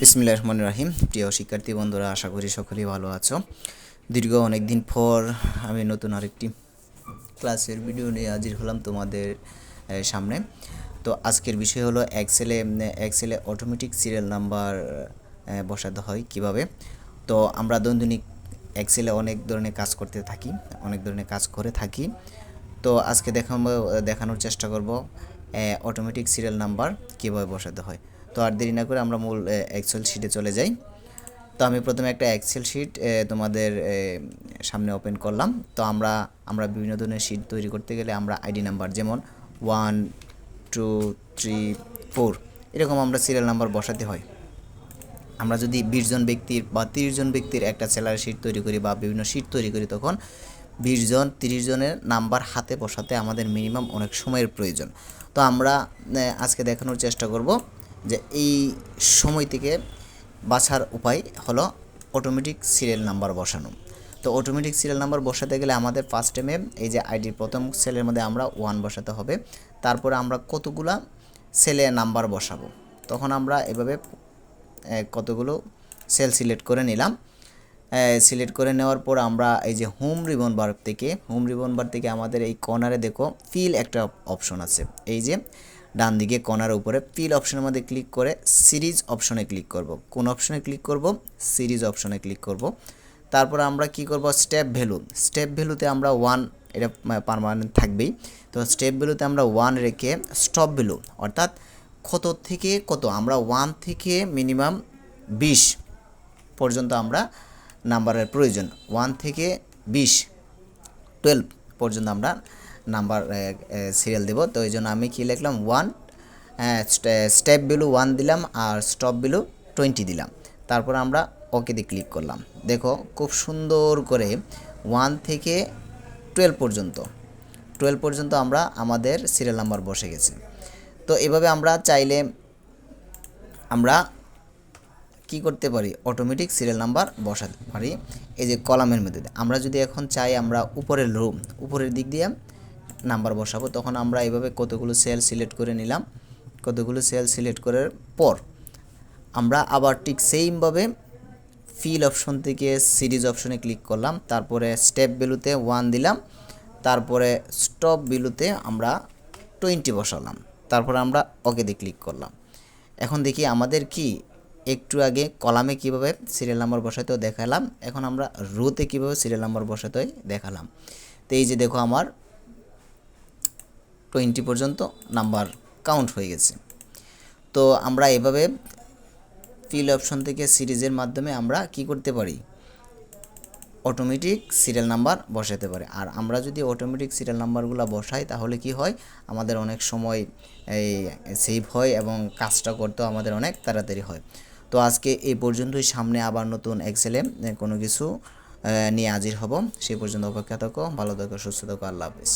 বিসমিল্লাহির রহমানির রহিম। প্রিয় শিক্ষার্থী বন্ধুরা, আশা করি সকলেই ভালো আছো। দীর্ঘ অনেক দিন পর আমি নতুন আরেকটি ক্লাসের ভিডিও নিয়ে হাজির হলাম তোমাদের সামনে। তো আজকের বিষয় হলো এক্সেলে অটোমেটিক সিরিয়াল নাম্বার বসাতে হয় কিভাবে। তো আমরা দৈনন্দিন এক্সেলে অনেক ধরনের কাজ করতে থাকি, অনেক ধরনের কাজ করে থাকি। তো আজকে দেখানোর চেষ্টা করব অটোমেটিক সিরিয়াল নাম্বার কীভাবে বসাতে হয়। তো আর দেরি না করে আমরা মূল এক্সেল শিটে চলে যাই। তো আমি প্রথমে একটা এক্সেল শিট তোমাদের সামনে ওপেন করলাম। তো আমরা বিভিন্ন ধরনের শিট তৈরি করতে গেলে আমরা আইডি নাম্বার, যেমন 1 2 3 4 এরকম আমরা সিরিয়াল নাম্বার বসাতে হয়। আমরা যদি 20 জন ব্যক্তির বা 30 জন ব্যক্তির একটা স্যালারি শিট তৈরি করি বা বিভিন্ন শিট তৈরি করি, তখন 20 জন 30 জনের নাম্বার হাতে বসাতে আমাদের মিনিমাম অনেক সময়ের প্রয়োজন। তো আমরা আজকে দেখানোর চেষ্টা করব যে এই সময় থেকে বাছার উপায় হলো অটোমেটিক সিরিয়াল নাম্বার বসানো। তো অটোমেটিক সিরিয়াল নাম্বার বসাতে গেলে আমাদের ফার্স্ট টাইমে এই যে আইডির প্রথম সেলের মধ্যে আমরা 1 বসাতে হবে। তারপরে আমরা কতগুলা সেলে নাম্বার বসাবো, তখন আমরা এভাবে কতগুলো সেল সিলেক্ট করে নিলাম। সিলেক্ট করে নেওয়ার পর আমরা এই যে হোম রিবন বার থেকে আমাদের এই কর্নারে দেখো ফিল একটা অপশন আছে। এই যে ডান দিকে কর্নারের উপরে ফিল অপশনের মধ্যে ক্লিক করে সিরিজ অপশনে ক্লিক করব। কোন অপশনে ক্লিক করব? সিরিজ অপশনে ক্লিক করব। তারপর আমরা কি করব? স্টেপ ভ্যালুতে আমরা 1, এটা পার্মানেন্ট থাকবেই। তো স্টেপ ভ্যালুতে আমরা 1 রেখে স্টপ ভ্যালু অর্থাৎ কত থেকে কত, আমরা 1 থেকে মিনিমাম 20 পর্যন্ত আমরা নাম্বারের প্রয়োজন। 1 থেকে 20 12 পর্যন্ত আমরা নাম্বার সিরিয়াল দেব। তো এই জন্য আমি কি লিখলাম? 1, স্টেপ ভ্যালু 1 দিলাম আর স্টপ ভ্যালু 20 দিলাম। তারপর আমরা ওকে দিয়ে ক্লিক করলাম। দেখো খুব সুন্দর করে 1 থেকে 12 পর্যন্ত আমরা আমাদের সিরিয়াল নাম্বার বসে গেছে। তো এভাবে আমরা চাইলে আমরা কি করতে পারি? অটোমেটিক সিরিয়াল নাম্বার বসাতে পারি। এই যে কলামের মধ্যে আমরা যদি এখন চাই আমরা উপরের দিক দিয়ে নাম্বার বসাবো, তখন আমরা এইভাবে কতগুলো সেল সিলেক্ট করে নিলাম। কতগুলো সেল সিলেক্ট করার পর আমরা আবার ঠিক সেইমভাবে ফিল অপশন থেকে সিরিজ অপশনে ক্লিক করলাম। তারপরে স্টেপ ভ্যালুতে 1 দিলাম, তারপরে স্টপ ভ্যালুতে আমরা 20 বসালাম। তারপরে আমরা ওকে দিয়ে ক্লিক করলাম। এখন দেখি আমাদের কি একটু আগে কলামে কিভাবে সিরিয়াল নাম্বার বসাতে হয় দেখালাম, এখন আমরা রোতে কিভাবে সিরিয়াল নাম্বার বসাতে হয় দেখালাম। তো এই যে দেখো আমার 20 পর্যন্ত নাম্বার কাউন্ট হয়ে গেছে। তো আমরা এভাবে ফিল অপশন থেকে সিরিজের মাধ্যমে আমরা কি করতে পারি? অটোমেটিক সিরিয়াল নাম্বার বসাতে পারি। আর আমরা যদি অটোমেটিক সিরিয়াল নাম্বারগুলো বসাই, তাহলে কি হয়? আমাদের অনেক সময় এই সেভ হয় এবং কাজটা করতেও আমাদের অনেক তাড়াতাড়ি হয়। তো আজকে এই পর্যন্তই। সামনে আবার নতুন এক্সেলে কোনো কিছু নিয়ে হাজির হব। সেই পর্যন্ত অপেক্ষা থাকো। ভালো থাকো, সুস্থ থাকো। আল্লাহ হাফেজ।